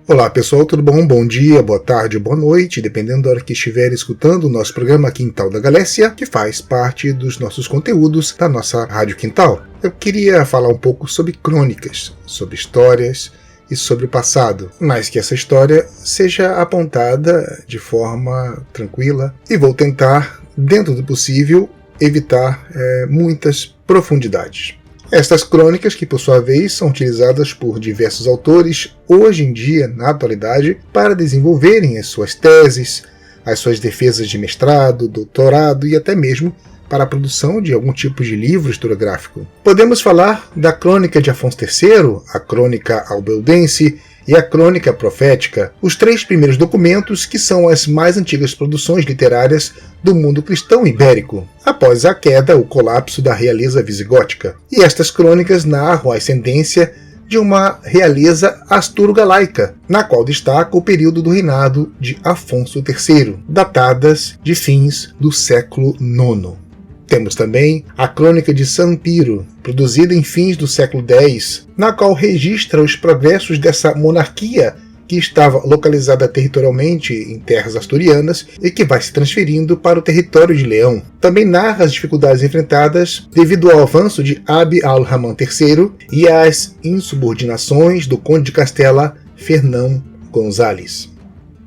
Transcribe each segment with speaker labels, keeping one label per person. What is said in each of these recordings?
Speaker 1: Olá pessoal, tudo bom? Bom dia, boa tarde, boa noite, dependendo da hora que estiver escutando o nosso programa Quintal da Galécia, que faz parte dos nossos conteúdos da nossa Rádio Quintal. Eu queria falar um pouco sobre crônicas, sobre histórias e sobre o passado, mas que essa história seja apontada de forma tranquila e vou tentar, dentro do possível, evitar muitas profundidades. Estas crônicas, que por sua vez são utilizadas por diversos autores hoje em dia, na atualidade, para desenvolverem as suas teses, as suas defesas de mestrado, doutorado e até mesmo para a produção de algum tipo de livro historiográfico. Podemos falar da Crônica de Afonso III, a Crônica Albeldense e a Crônica Profética, os três primeiros documentos que são as mais antigas produções literárias do mundo cristão ibérico, após a queda ou colapso da realeza visigótica. E estas crônicas narram a ascendência de uma realeza asturo-galaica, na qual destaca o período do reinado de Afonso III, datadas de fins do século IX. Temos também a Crônica de San Piro, produzida em fins do século X, na qual registra os progressos dessa monarquia que estava localizada territorialmente em terras asturianas e que vai se transferindo para o território de Leão. Também narra as dificuldades enfrentadas devido ao avanço de Abd al-Rahman III e às insubordinações do conde de Castela, Fernão González.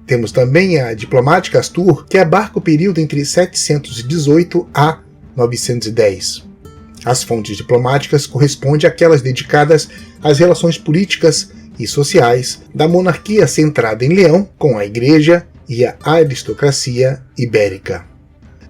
Speaker 1: Temos também a Diplomática Astur, que abarca o período entre 718 a 910. As fontes diplomáticas correspondem àquelas dedicadas às relações políticas e sociais da monarquia centrada em Leão com a Igreja e a aristocracia ibérica.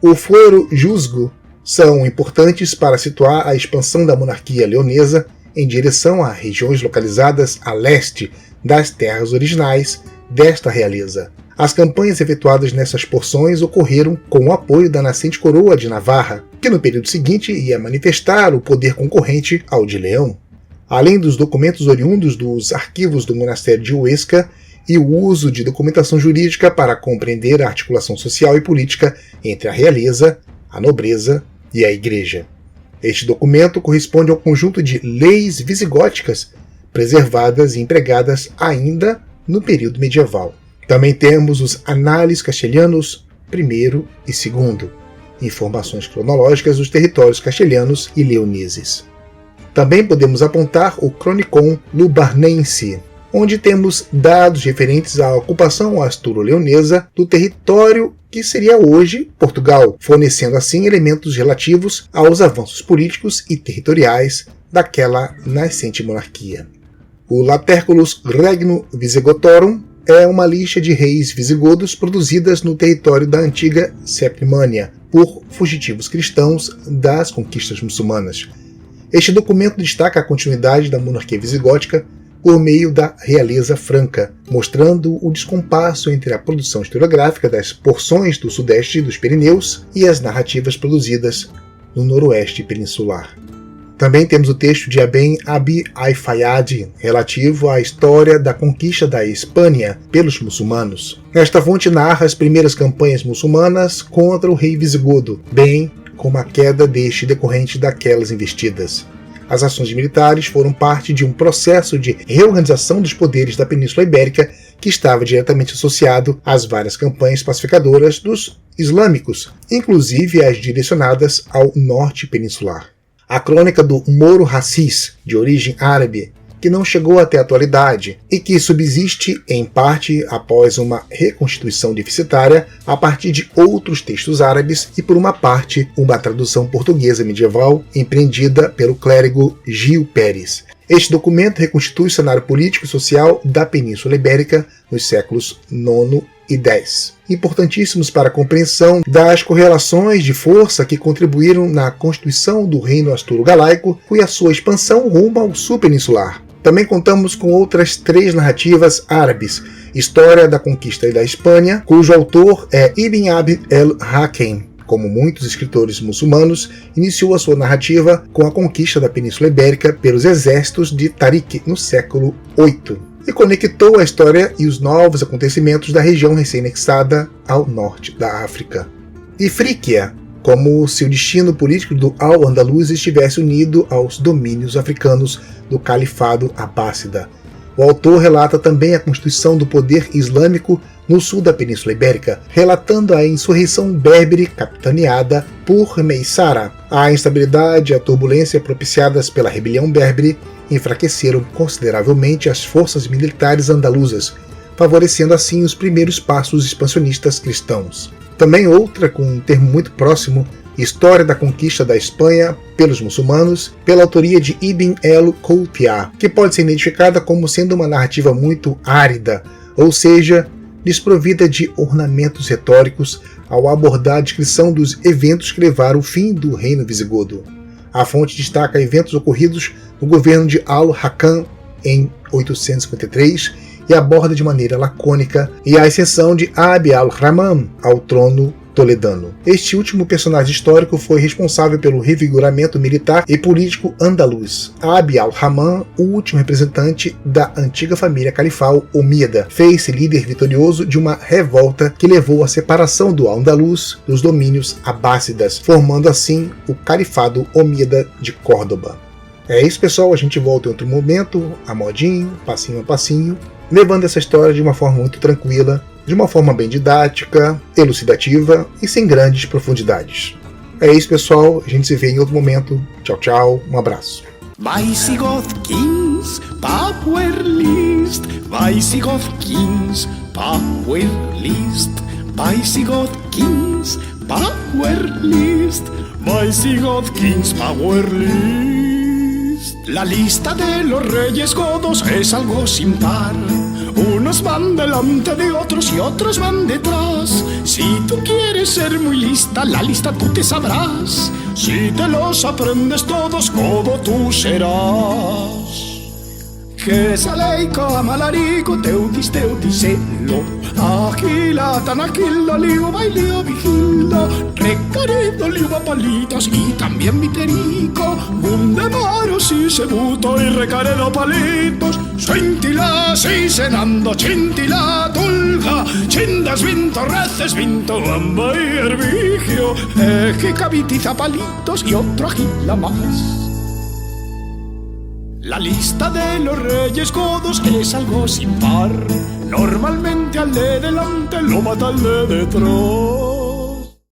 Speaker 1: O Fuero Juzgo são importantes para situar a expansão da monarquia leonesa em direção a regiões localizadas a leste das terras originais desta realeza. As campanhas efetuadas nessas porções ocorreram com o apoio da nascente coroa de Navarra, que no período seguinte ia manifestar o poder concorrente ao de Leão. Além dos documentos oriundos dos arquivos do monastério de Huesca e o uso de documentação jurídica para compreender a articulação social e política entre a realeza, a nobreza e a igreja. Este documento corresponde ao conjunto de leis visigóticas preservadas e empregadas ainda no período medieval. Também temos os Análises Castelhanos I e II, informações cronológicas dos territórios castelhanos e leoneses. Também podemos apontar o Chronicon Lubarnense, onde temos dados referentes à ocupação asturo-leonesa do território que seria hoje Portugal, fornecendo assim elementos relativos aos avanços políticos e territoriais daquela nascente monarquia. O Laterculus Regno Visigotorum é uma lista de reis visigodos produzidas no território da antiga Septimânia por fugitivos cristãos das conquistas muçulmanas. Este documento destaca a continuidade da monarquia visigótica por meio da realeza franca, mostrando o descompasso entre a produção historiográfica das porções do sudeste dos Pirineus e as narrativas produzidas no noroeste peninsular. Também temos o texto de Ibn Abi al-Fayyad, relativo à história da conquista da Espanha pelos muçulmanos. Esta fonte narra as primeiras campanhas muçulmanas contra o rei visigodo, bem como a queda deste decorrente daquelas investidas. As ações militares foram parte de um processo de reorganização dos poderes da Península Ibérica que estava diretamente associado às várias campanhas pacificadoras dos islâmicos, inclusive as direcionadas ao norte peninsular. A crônica do Moro Racis, de origem árabe, que não chegou até a atualidade e que subsiste em parte após uma reconstituição deficitária a partir de outros textos árabes e por uma parte uma tradução portuguesa medieval empreendida pelo clérigo Gil Pérez. Este documento reconstitui o cenário político e social da Península Ibérica nos séculos IX e X, importantíssimos para a compreensão das correlações de força que contribuíram na constituição do reino asturo-galaico e a sua expansão rumo ao sul peninsular. Também contamos com outras três narrativas árabes: História da Conquista da Espanha, cujo autor é Ibn Abd el-Hakem. Como muitos escritores muçulmanos, iniciou a sua narrativa com a conquista da Península Ibérica pelos exércitos de Tariq no século VIII. E conectou a história e os novos acontecimentos da região recém-anexada ao norte da África. E Frígia, como se o destino político do Al-Andalus estivesse unido aos domínios africanos do Califado Abássida. O autor relata também a constituição do poder islâmico no sul da Península Ibérica, relatando a insurreição berbere capitaneada por Meissara. A instabilidade e a turbulência propiciadas pela rebelião berbere enfraqueceram consideravelmente as forças militares andaluzas, favorecendo assim os primeiros passos expansionistas cristãos. Também outra, com um termo muito próximo, História da Conquista da Espanha pelos Muçulmanos, pela autoria de Ibn el-Qutiyah, que pode ser identificada como sendo uma narrativa muito árida, ou seja, desprovida de ornamentos retóricos ao abordar a descrição dos eventos que levaram ao fim do reino visigodo. A fonte destaca eventos ocorridos no governo de Al-Hakam em 853 e aborda de maneira lacônica e a ascensão de Abi al-Rahman ao trono toledano. Este último personagem histórico foi responsável pelo revigoramento militar e político andaluz. Abi al-Rahman, o último representante da antiga família califal omíada, fez-se líder vitorioso de uma revolta que levou à separação do Andaluz dos domínios abássidas, formando assim o Califado Omíada de Córdoba. É isso, pessoal, a gente volta em outro momento, a modinho, passinho a passinho, levando essa história de uma forma muito tranquila, de uma forma bem didática, elucidativa e sem grandes profundidades. É isso, pessoal, a gente se vê em outro momento. Tchau, tchau, um abraço.
Speaker 2: Visigoth Kings Power List, Visigoth Kings Power List, Visigoth Kings Power List, Visigoth Kings Power List. La lista de los reyes godos es algo sin par. Unos van delante de otros y otros van detrás. Si tú quieres ser muy lista, la lista tú te sabrás. Si te los aprendes todos, godo tú serás. Que saleiko amalariko teutis teutiselo, agila tanakilo liu bailio vigildo, recarido liu palitos y también viterico, bundemaros y sebuto y recaredo palitos, scintila si cenando chintila tulga, chindas vinto reces vinto gamba y herbigio, que cabitiza palitos y otro agila más. La lista de los reyes godos es algo sin par. Normalmente al de delante lo mata al de detrás.